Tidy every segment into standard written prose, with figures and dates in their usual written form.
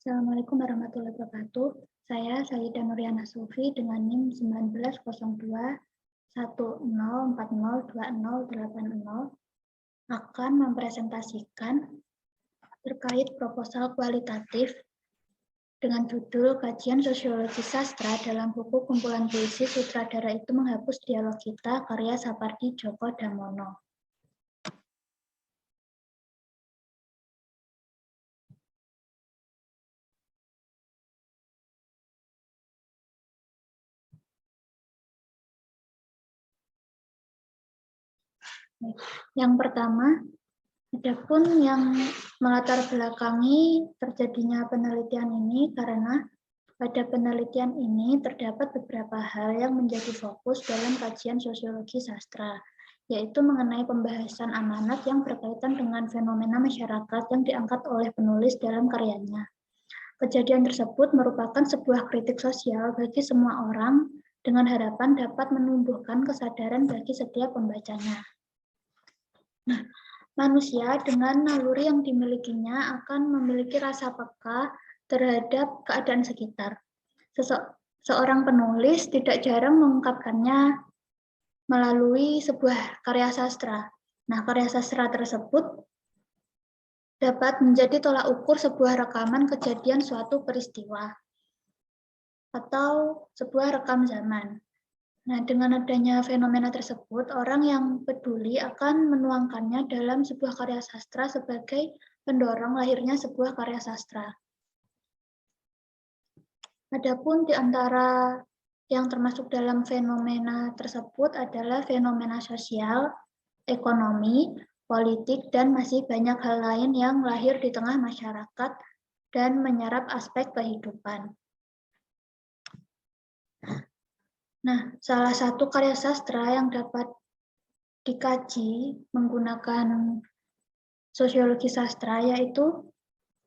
Assalamualaikum warahmatullahi wabarakatuh. Saya Sayyidah Nuriana Sufi dengan NIM 190210402080 akan mempresentasikan terkait proposal kualitatif dengan judul Kajian Sosiologi Sastra dalam buku kumpulan puisi Sutradara Itu Menghapus Dialog Kita karya Sapardi Djoko Damono. Yang pertama, adapun yang melatar belakangi terjadinya penelitian ini karena pada penelitian ini terdapat beberapa hal yang menjadi fokus dalam kajian sosiologi sastra, yaitu mengenai pembahasan amanat yang berkaitan dengan fenomena masyarakat yang diangkat oleh penulis dalam karyanya. Kejadian tersebut merupakan sebuah kritik sosial bagi semua orang dengan harapan dapat menumbuhkan kesadaran bagi setiap pembacanya. Nah, manusia dengan naluri yang dimilikinya akan memiliki rasa peka terhadap keadaan sekitar. Seorang penulis tidak jarang mengungkapkannya melalui sebuah karya sastra. Nah, karya sastra tersebut dapat menjadi tolak ukur sebuah rekaman kejadian suatu peristiwa atau sebuah rekam zaman. Nah, dengan adanya fenomena tersebut, orang yang peduli akan menuangkannya dalam sebuah karya sastra sebagai pendorong lahirnya sebuah karya sastra. Adapun di antara yang termasuk dalam fenomena tersebut adalah fenomena sosial, ekonomi, politik, dan masih banyak hal lain yang lahir di tengah masyarakat dan menyerap aspek kehidupan. Nah, salah satu karya sastra yang dapat dikaji menggunakan sosiologi sastra yaitu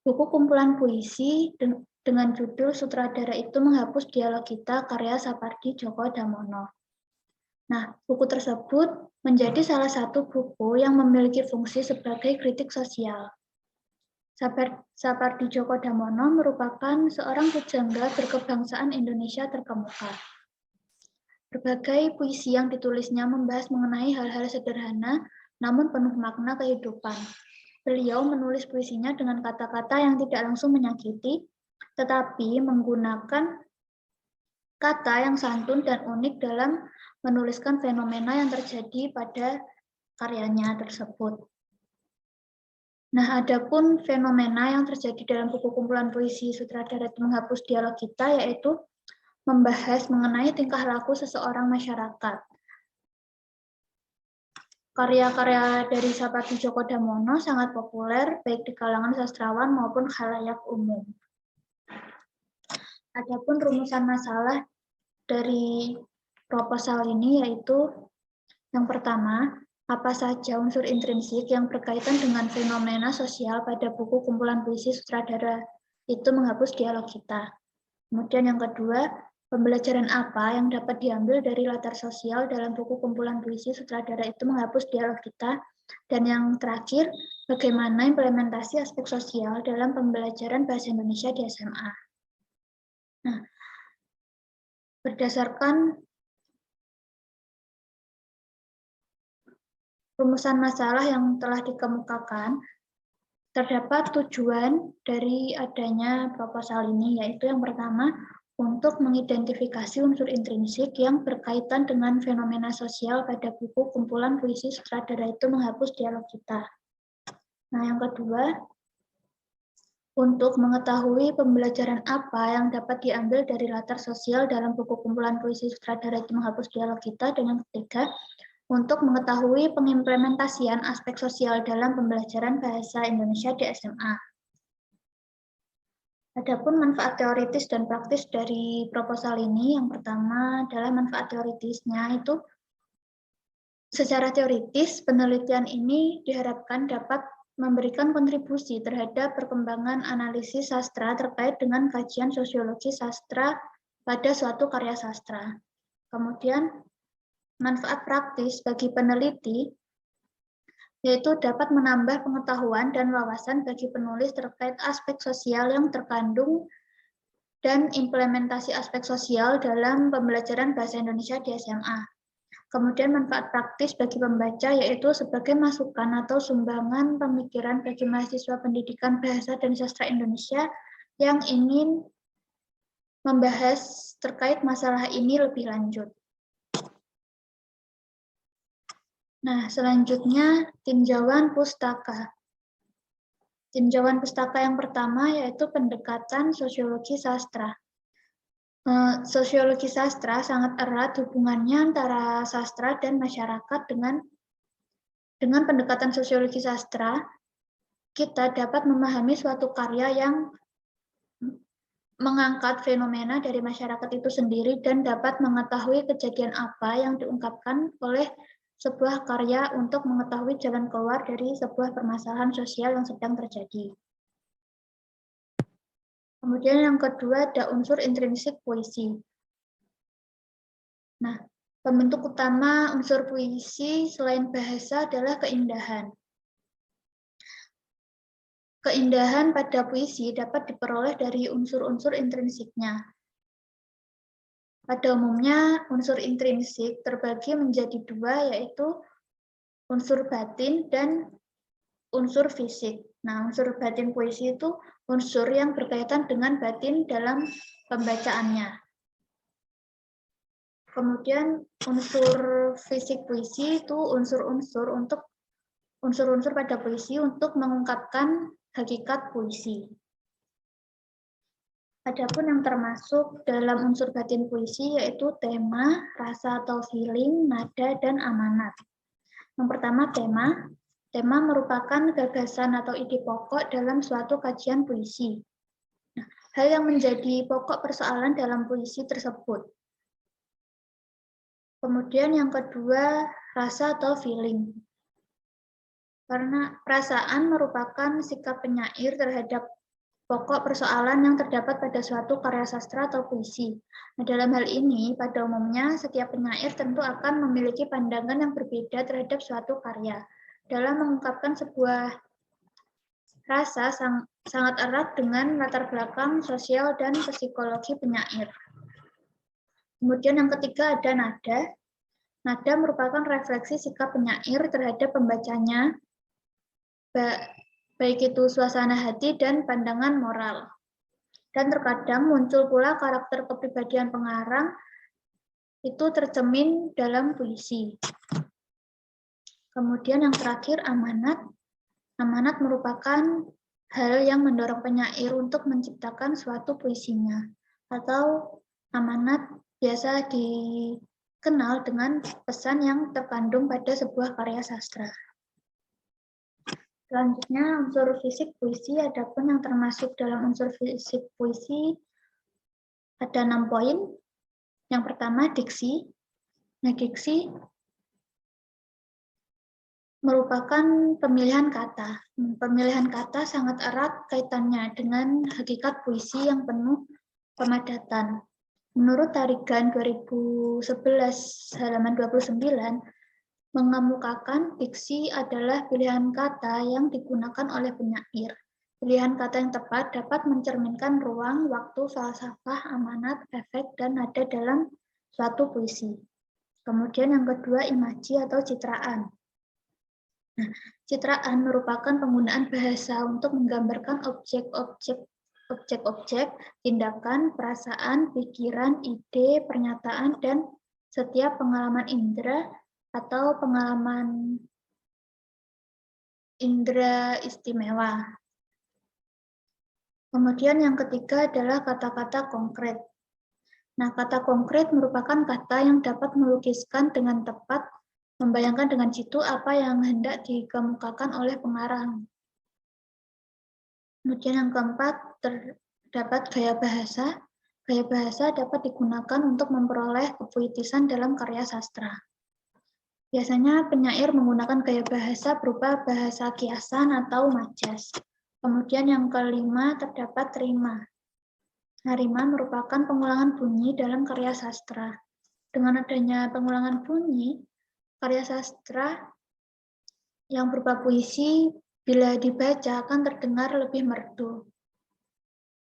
buku kumpulan puisi dengan judul Sutradara Itu Menghapus Dialog Kita karya Sapardi Djoko Damono. Nah, buku tersebut menjadi salah satu buku yang memiliki fungsi sebagai kritik sosial. Sapardi Djoko Damono merupakan seorang pujangga berkebangsaan Indonesia terkemuka. Berbagai puisi yang ditulisnya membahas mengenai hal-hal sederhana namun penuh makna kehidupan. Beliau menulis puisinya dengan kata-kata yang tidak langsung menyakiti, tetapi menggunakan kata yang santun dan unik dalam menuliskan fenomena yang terjadi pada karyanya tersebut. Nah, adapun fenomena yang terjadi dalam buku kumpulan puisi Sutradara Itu Menghapus Dialog Kita yaitu membahas mengenai tingkah laku seseorang masyarakat. Karya-karya dari Sapardi Djoko Damono sangat populer baik di kalangan sastrawan maupun khalayak umum. Adapun rumusan masalah dari proposal ini yaitu yang pertama, apa saja unsur intrinsik yang berkaitan dengan fenomena sosial pada buku kumpulan puisi Sutradara Itu Menghapus Dialog Kita. Kemudian yang kedua, pembelajaran apa yang dapat diambil dari latar sosial dalam buku kumpulan puisi Sutradara Itu Menghapus Dialog Kita. Dan yang terakhir, bagaimana implementasi aspek sosial dalam pembelajaran bahasa Indonesia di SMA. Nah, berdasarkan rumusan masalah yang telah dikemukakan, terdapat tujuan dari adanya proposal ini, yaitu yang pertama, untuk mengidentifikasi unsur intrinsik yang berkaitan dengan fenomena sosial pada buku kumpulan puisi Sutradara Itu Menghapus Dialog Kita. Nah, yang kedua, untuk mengetahui pembelajaran apa yang dapat diambil dari latar sosial dalam buku kumpulan puisi Sutradara Itu Menghapus Dialog Kita. Dan yang ketiga, untuk mengetahui pengimplementasian aspek sosial dalam pembelajaran bahasa Indonesia di SMA. Adapun manfaat teoritis dan praktis dari proposal ini, yang pertama adalah manfaat teoritisnya itu secara teoritis penelitian ini diharapkan dapat memberikan kontribusi terhadap perkembangan analisis sastra terkait dengan kajian sosiologi sastra pada suatu karya sastra. Kemudian manfaat praktis bagi peneliti yaitu dapat menambah pengetahuan dan wawasan bagi penulis terkait aspek sosial yang terkandung dan implementasi aspek sosial dalam pembelajaran bahasa Indonesia di SMA. Kemudian manfaat praktis bagi pembaca yaitu sebagai masukan atau sumbangan pemikiran bagi mahasiswa pendidikan bahasa dan sastra Indonesia yang ingin membahas terkait masalah ini lebih lanjut. Nah, selanjutnya tinjauan pustaka. Tinjauan pustaka yang pertama yaitu pendekatan sosiologi sastra. Sosiologi sastra sangat erat hubungannya antara sastra dan masyarakat. Dengan pendekatan sosiologi sastra, kita dapat memahami suatu karya yang mengangkat fenomena dari masyarakat itu sendiri dan dapat mengetahui kejadian apa yang diungkapkan oleh sebuah karya untuk mengetahui jalan keluar dari sebuah permasalahan sosial yang sedang terjadi. Kemudian yang kedua ada unsur intrinsik puisi. Nah, pembentuk utama unsur puisi selain bahasa adalah keindahan. Keindahan pada puisi dapat diperoleh dari unsur-unsur intrinsiknya. Pada umumnya, unsur intrinsik terbagi menjadi dua, yaitu unsur batin dan unsur fisik. Nah, unsur batin puisi itu unsur yang berkaitan dengan batin dalam pembacaannya. Kemudian unsur fisik puisi itu unsur-unsur pada puisi untuk mengungkapkan hakikat puisi. Adapun yang termasuk dalam unsur batin puisi yaitu tema, rasa atau feeling, nada, dan amanat. Yang pertama tema. Tema merupakan gagasan atau ide pokok dalam suatu kajian puisi. Nah, hal yang menjadi pokok persoalan dalam puisi tersebut. Kemudian yang kedua, rasa atau feeling. Karena perasaan merupakan sikap penyair terhadap pokok persoalan yang terdapat pada suatu karya sastra atau puisi. Nah, dalam hal ini, pada umumnya, setiap penyair tentu akan memiliki pandangan yang berbeda terhadap suatu karya. Dalam mengungkapkan sebuah rasa sangat erat dengan latar belakang sosial dan psikologi penyair. Kemudian yang ketiga ada nada. Nada merupakan refleksi sikap penyair terhadap pembacanya, baik itu suasana hati dan pandangan moral. Dan terkadang muncul pula karakter kepribadian pengarang itu tercermin dalam puisi. Kemudian yang terakhir amanat. Amanat merupakan hal yang mendorong penyair untuk menciptakan suatu puisinya. Atau amanat biasa dikenal dengan pesan yang terkandung pada sebuah karya sastra. Selanjutnya unsur fisik puisi, adapun yang termasuk dalam unsur fisik puisi ada 6 poin. Yang pertama diksi. Nah, diksi merupakan pemilihan kata. Pemilihan kata sangat erat kaitannya dengan hakikat puisi yang penuh pemadatan. Menurut Tarigan 2011 halaman 29, mengemukakan diksi adalah pilihan kata yang digunakan oleh penyair. Pilihan kata yang tepat dapat mencerminkan ruang, waktu, falsafah, amanat, efek, dan nada dalam suatu puisi. Kemudian yang kedua, imaji atau citraan. Nah, citraan merupakan penggunaan bahasa untuk menggambarkan objek-objek, tindakan, perasaan, pikiran, ide, pernyataan, dan setiap pengalaman indera atau pengalaman indera istimewa. Kemudian yang ketiga adalah kata-kata konkret. Nah, kata konkret merupakan kata yang dapat melukiskan dengan tepat, membayangkan dengan jitu apa yang hendak dikemukakan oleh pengarang. Kemudian yang keempat, terdapat gaya bahasa. Gaya bahasa dapat digunakan untuk memperoleh kepuitisan dalam karya sastra. Biasanya penyair menggunakan gaya bahasa berupa bahasa kiasan atau majas. Kemudian yang kelima, terdapat rima. Nah, rima merupakan pengulangan bunyi dalam karya sastra. Dengan adanya pengulangan bunyi, karya sastra yang berupa puisi bila dibaca akan terdengar lebih merdu.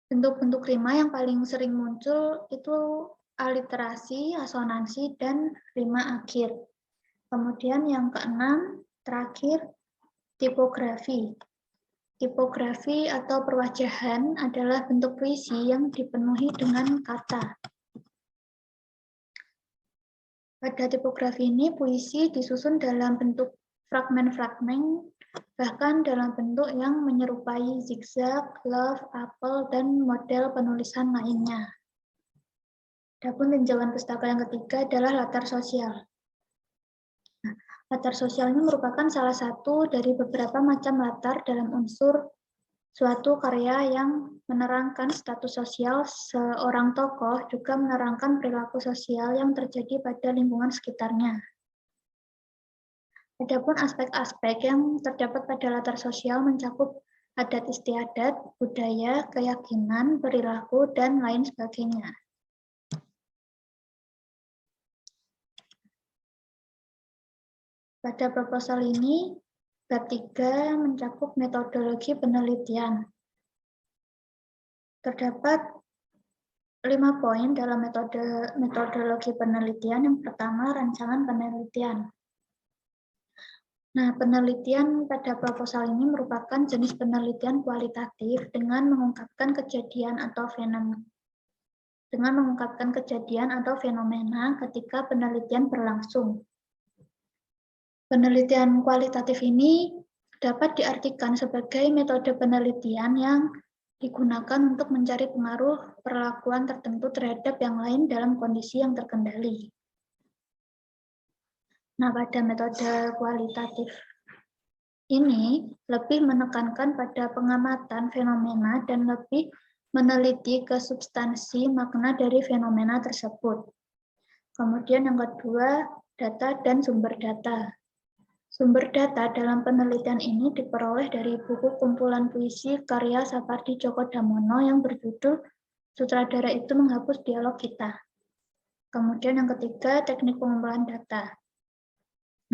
Bentuk-bentuk rima yang paling sering muncul itu aliterasi, asonansi, dan rima akhir. Kemudian yang keenam, terakhir, tipografi. Tipografi atau perwajahan adalah bentuk puisi yang dipenuhi dengan kata. Pada tipografi ini, puisi disusun dalam bentuk fragmen-fragmen, bahkan dalam bentuk yang menyerupai zigzag, love, apel, dan model penulisan lainnya. Adapun tinjauan pustaka yang ketiga adalah latar sosial. Latar sosial ini merupakan salah satu dari beberapa macam latar dalam unsur suatu karya yang menerangkan status sosial seorang tokoh, juga menerangkan perilaku sosial yang terjadi pada lingkungan sekitarnya. Adapun aspek-aspek yang terdapat pada latar sosial mencakup adat istiadat, budaya, keyakinan, perilaku, dan lain sebagainya. Pada proposal ini, bab 3 mencakup metodologi penelitian. Terdapat 5 poin dalam metodologi penelitian. Yang pertama, rancangan penelitian. Nah, penelitian pada proposal ini merupakan jenis penelitian kualitatif dengan mengungkapkan kejadian atau fenomena ketika penelitian berlangsung. Penelitian kualitatif ini dapat diartikan sebagai metode penelitian yang digunakan untuk mencari pengaruh perlakuan tertentu terhadap yang lain dalam kondisi yang terkendali. Nah, pada metode kualitatif ini lebih menekankan pada pengamatan fenomena dan lebih meneliti ke substansi makna dari fenomena tersebut. Kemudian yang kedua, data dan sumber data. Sumber data dalam penelitian ini diperoleh dari buku kumpulan puisi karya Sapardi Djoko Damono yang berjudul Sutradara Itu Menghapus Dialog Kita. Kemudian yang ketiga, teknik pengumpulan data.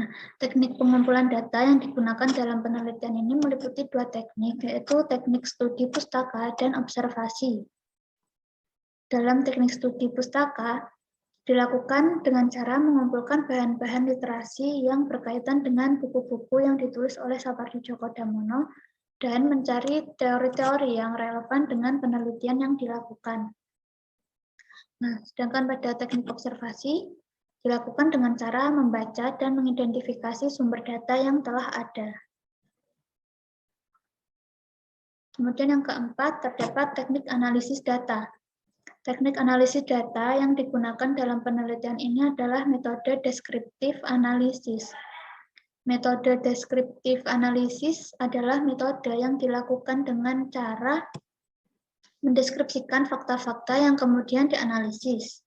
Nah, teknik pengumpulan data yang digunakan dalam penelitian ini meliputi 2 teknik, yaitu teknik studi pustaka dan observasi. Dalam teknik studi pustaka, dilakukan dengan cara mengumpulkan bahan-bahan literasi yang berkaitan dengan buku-buku yang ditulis oleh Sapardi Djoko Damono dan mencari teori-teori yang relevan dengan penelitian yang dilakukan. Nah, sedangkan pada teknik observasi dilakukan dengan cara membaca dan mengidentifikasi sumber data yang telah ada. Kemudian yang keempat, terdapat teknik analisis data. Teknik analisis data yang digunakan dalam penelitian ini adalah metode deskriptif analisis. Metode deskriptif analisis adalah metode yang dilakukan dengan cara mendeskripsikan fakta-fakta yang kemudian dianalisis.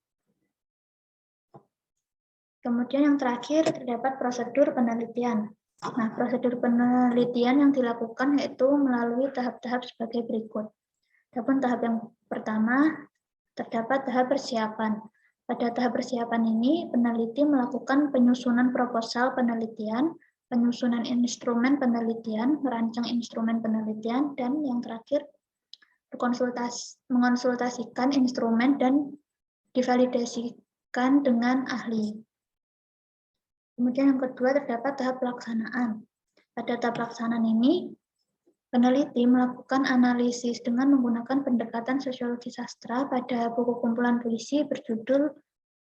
Kemudian yang terakhir terdapat prosedur penelitian. Nah, prosedur penelitian yang dilakukan yaitu melalui tahap-tahap sebagai berikut. Adapun tahap yang pertama, terdapat tahap persiapan. Pada tahap persiapan ini, peneliti melakukan penyusunan proposal penelitian, penyusunan instrumen penelitian, merancang instrumen penelitian, dan yang terakhir, mengonsultasikan instrumen dan divalidasikan dengan ahli. Kemudian yang kedua, terdapat tahap pelaksanaan. Pada tahap pelaksanaan ini, peneliti melakukan analisis dengan menggunakan pendekatan sosiologi sastra pada buku kumpulan puisi berjudul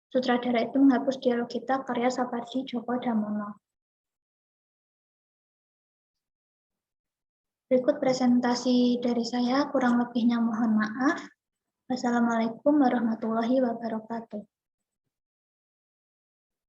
Sutradara Itu Menghapus Dialog Kita karya Sapardi Djoko Damono. Berikut presentasi dari saya, kurang lebihnya mohon maaf. Wassalamualaikum warahmatullahi wabarakatuh.